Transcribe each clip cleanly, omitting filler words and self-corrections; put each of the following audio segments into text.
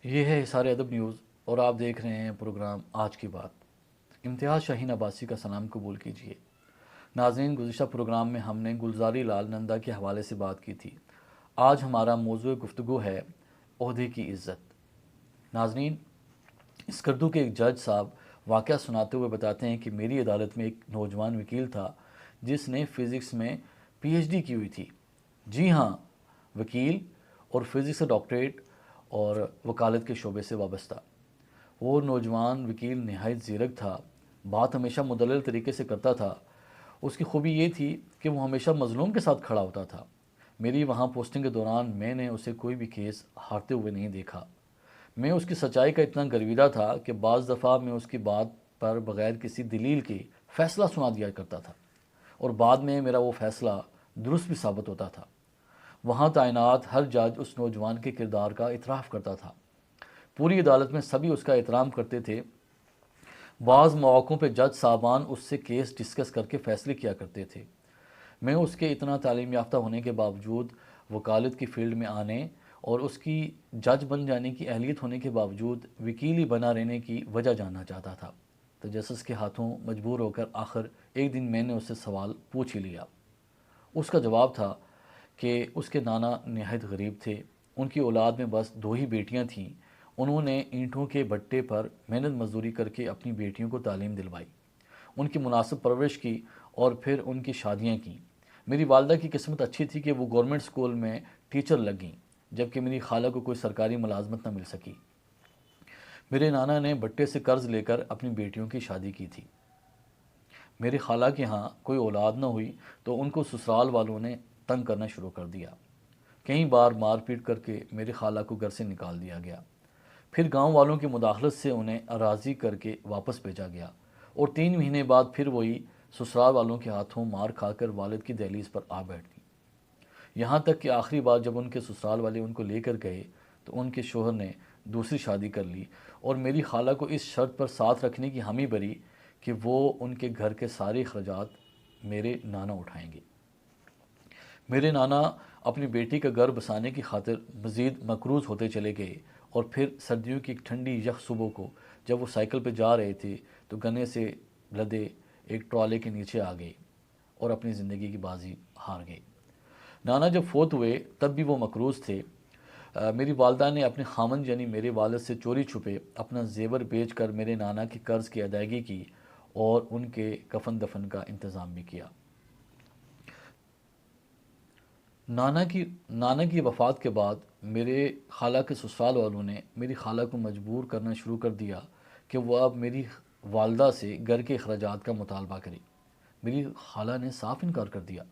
یہ ہے حصار ادب نیوز اور آپ دیکھ رہے ہیں پروگرام آج کی بات۔ امتیاز شاہین عباسی کا سلام قبول کیجیے۔ ناظرین، گزشتہ پروگرام میں ہم نے گلزاری لال نندا کے حوالے سے بات کی تھی۔ آج ہمارا موضوع گفتگو ہے عہدے کی عزت۔ ناظرین، اسکردو کے ایک جج صاحب واقعہ سناتے ہوئے بتاتے ہیں کہ میری عدالت میں ایک نوجوان وکیل تھا جس نے فزکس میں پی ایچ ڈی کی ہوئی تھی۔ جی ہاں، وکیل اور فزکس کا ڈاکٹریٹ اور وکالت کے شعبے سے وابستہ۔ وہ نوجوان وکیل نہایت زیرک تھا، بات ہمیشہ مدلل طریقے سے کرتا تھا۔ اس کی خوبی یہ تھی کہ وہ ہمیشہ مظلوم کے ساتھ کھڑا ہوتا تھا۔ میری وہاں پوسٹنگ کے دوران میں نے اسے کوئی بھی کیس ہارتے ہوئے نہیں دیکھا۔ میں اس کی سچائی کا اتنا گرویدہ تھا کہ بعض دفعہ میں اس کی بات پر بغیر کسی دلیل کے فیصلہ سنا دیا کرتا تھا اور بعد میں میرا وہ فیصلہ درست بھی ثابت ہوتا تھا۔ وہاں تعینات ہر جج اس نوجوان کے کردار کا اعتراف کرتا تھا۔ پوری عدالت میں سبھی اس کا احترام کرتے تھے۔ بعض مواقعوں پہ جج صاحبان اس سے کیس ڈسکس کر کے فیصلے کیا کرتے تھے۔ میں اس کے اتنا تعلیم یافتہ ہونے کے باوجود، وکالت کی فیلڈ میں آنے اور اس کی جج بن جانے کی اہلیت ہونے کے باوجود وکیل ہی بنا رہنے کی وجہ جاننا چاہتا تھا۔ تجسس کے ہاتھوں مجبور ہو کر آخر ایک دن میں نے اس سے سوال پوچھ ہی لیا۔ اس کا جواب تھا کہ اس کے نانا نہایت غریب تھے، ان کی اولاد میں بس 2 ہی بیٹیاں تھیں۔ انہوں نے اینٹوں کے بٹے پر محنت مزدوری کر کے اپنی بیٹیوں کو تعلیم دلوائی، ان کی مناسب پرورش کی اور پھر ان کی شادیاں کیں۔ میری والدہ کی قسمت اچھی تھی کہ وہ گورنمنٹ اسکول میں ٹیچر لگ گئیں، جبکہ میری خالہ کو کوئی سرکاری ملازمت نہ مل سکی۔ میرے نانا نے بٹے سے قرض لے کر اپنی بیٹیوں کی شادی کی تھی۔ میری خالہ کے ہاں کوئی اولاد نہ ہوئی تو ان کو سسرال والوں نے تنگ کرنا شروع کر دیا۔ کئی بار مار پیٹ کر کے میری خالہ کو گھر سے نکال دیا گیا، پھر گاؤں والوں کی مداخلت سے انہیں راضی کر کے واپس بھیجا گیا اور 3 مہینے بعد پھر وہی سسرال والوں کے ہاتھوں مار کھا کر والد کی دہلیز پر آ بیٹھ گئی۔ یہاں تک کہ آخری بار جب ان کے سسرال والے ان کو لے کر گئے تو ان کے شوہر نے دوسری شادی کر لی اور میری خالہ کو اس شرط پر ساتھ رکھنے کی حامی بھری کہ وہ ان کے گھر کے سارے اخراجات میرے نانا اٹھائیں گے۔ میرے نانا اپنی بیٹی کا گھر بسانے کی خاطر مزید مقروض ہوتے چلے گئے اور پھر سردیوں کی ایک ٹھنڈی یخ صبح کو جب وہ سائیکل پہ جا رہے تھے تو گنے سے لدے ایک ٹرالے کے نیچے آ گئے اور اپنی زندگی کی بازی ہار گئے۔ نانا جب فوت ہوئے تب بھی وہ مقروض تھے۔ میری والدہ نے اپنے خامند یعنی میرے والد سے چوری چھپے اپنا زیور بیچ کر میرے نانا کے قرض کی ادائیگی کی اور ان کے کفن دفن کا انتظام بھی کیا۔ نانا کی وفات کے بعد میرے خالہ کے سسرال والوں نے میری خالہ کو مجبور کرنا شروع کر دیا کہ وہ اب میری والدہ سے گھر کے اخراجات کا مطالبہ کرے۔ میری خالہ نے صاف انکار کر دیا،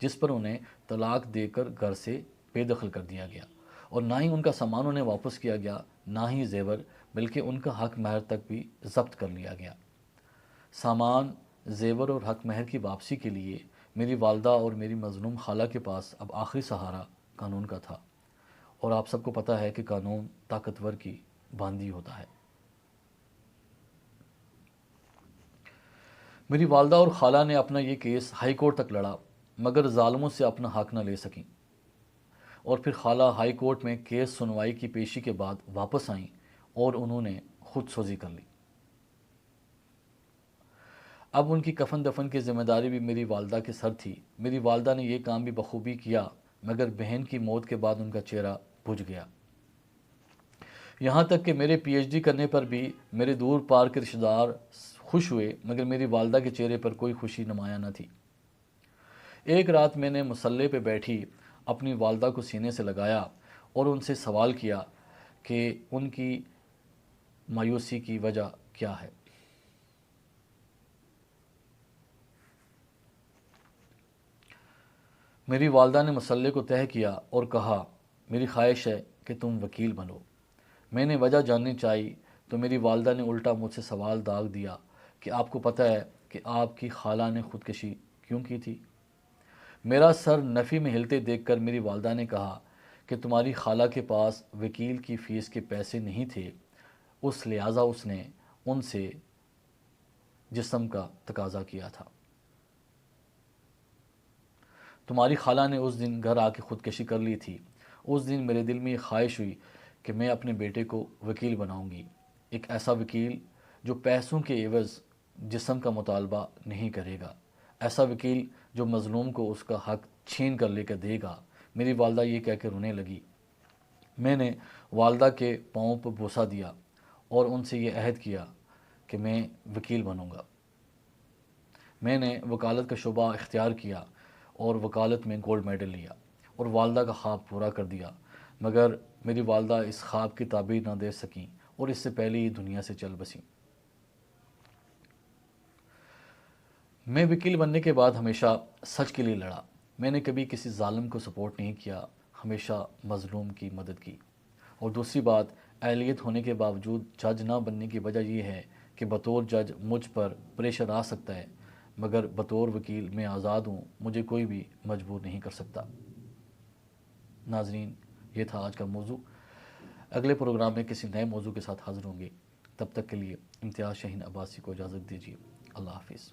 جس پر انہیں طلاق دے کر گھر سے بے دخل کر دیا گیا اور نہ ہی ان کا سامان انہیں واپس کیا گیا، نہ ہی زیور، بلکہ ان کا حق مہر تک بھی ضبط کر لیا گیا۔ سامان، زیور اور حق مہر کی واپسی کے لیے میری والدہ اور میری مظلوم خالہ کے پاس اب آخری سہارا قانون کا تھا، اور آپ سب کو پتہ ہے کہ قانون طاقتور کی باندھی ہوتا ہے۔ میری والدہ اور خالہ نے اپنا یہ کیس ہائی کورٹ تک لڑا مگر ظالموں سے اپنا حق نہ لے سکیں، اور پھر خالہ ہائی کورٹ میں کیس سنوائی کی پیشی کے بعد واپس آئیں اور انہوں نے خود سوزی کر لی۔ اب ان کی کفن دفن کی ذمہ داری بھی میری والدہ کے سر تھی۔ میری والدہ نے یہ کام بھی بخوبی کیا مگر بہن کی موت کے بعد ان کا چہرہ بجھ گیا۔ یہاں تک کہ میرے پی ایچ ڈی کرنے پر بھی میرے دور پار کے رشتہ دار خوش ہوئے مگر میری والدہ کے چہرے پر کوئی خوشی نمایاں نہ تھی۔ ایک رات میں نے مصلے پہ بیٹھی اپنی والدہ کو سینے سے لگایا اور ان سے سوال کیا کہ ان کی مایوسی کی وجہ کیا ہے۔ میری والدہ نے مسئلے کو طے کیا اور کہا، میری خواہش ہے کہ تم وکیل بنو۔ میں نے وجہ جاننی چاہی تو میری والدہ نے الٹا مجھ سے سوال داغ دیا کہ آپ کو پتہ ہے کہ آپ کی خالہ نے خودکشی کیوں کی تھی؟ میرا سر نفی میں ہلتے دیکھ کر میری والدہ نے کہا کہ تمہاری خالہ کے پاس وکیل کی فیس کے پیسے نہیں تھے، اس لہٰذا اس نے ان سے جسم کا تقاضا کیا تھا۔ تمہاری خالہ نے اس دن گھر آ کے خودکشی کر لی تھی۔ اس دن میرے دل میں یہ خواہش ہوئی کہ میں اپنے بیٹے کو وکیل بناؤں گی، ایک ایسا وکیل جو پیسوں کے عوض جسم کا مطالبہ نہیں کرے گا، ایسا وکیل جو مظلوم کو اس کا حق چھین کر لے کر دے گا۔ میری والدہ یہ کہہ کے رونے لگی۔ میں نے والدہ کے پاؤں پر بوسہ دیا اور ان سے یہ عہد کیا کہ میں وکیل بنوں گا۔ میں نے وکالت کا شعبہ اختیار کیا اور وکالت میں گولڈ میڈل لیا اور والدہ کا خواب پورا کر دیا، مگر میری والدہ اس خواب کی تعبیر نہ دے سکیں اور اس سے پہلے ہی دنیا سے چل بسیں۔ میں وکیل بننے کے بعد ہمیشہ سچ کے لیے لڑا۔ میں نے کبھی کسی ظالم کو سپورٹ نہیں کیا، ہمیشہ مظلوم کی مدد کی۔ اور دوسری بات، اہلیت ہونے کے باوجود جج نہ بننے کی وجہ یہ ہے کہ بطور جج مجھ پر پریشر آ سکتا ہے، مگر بطور وکیل میں آزاد ہوں، مجھے کوئی بھی مجبور نہیں کر سکتا۔ ناظرین، یہ تھا آج کا موضوع۔ اگلے پروگرام میں کسی نئے موضوع کے ساتھ حاضر ہوں گے۔ تب تک کے لیے امتیاز شاہین عباسی کو اجازت دیجیے۔ اللہ حافظ۔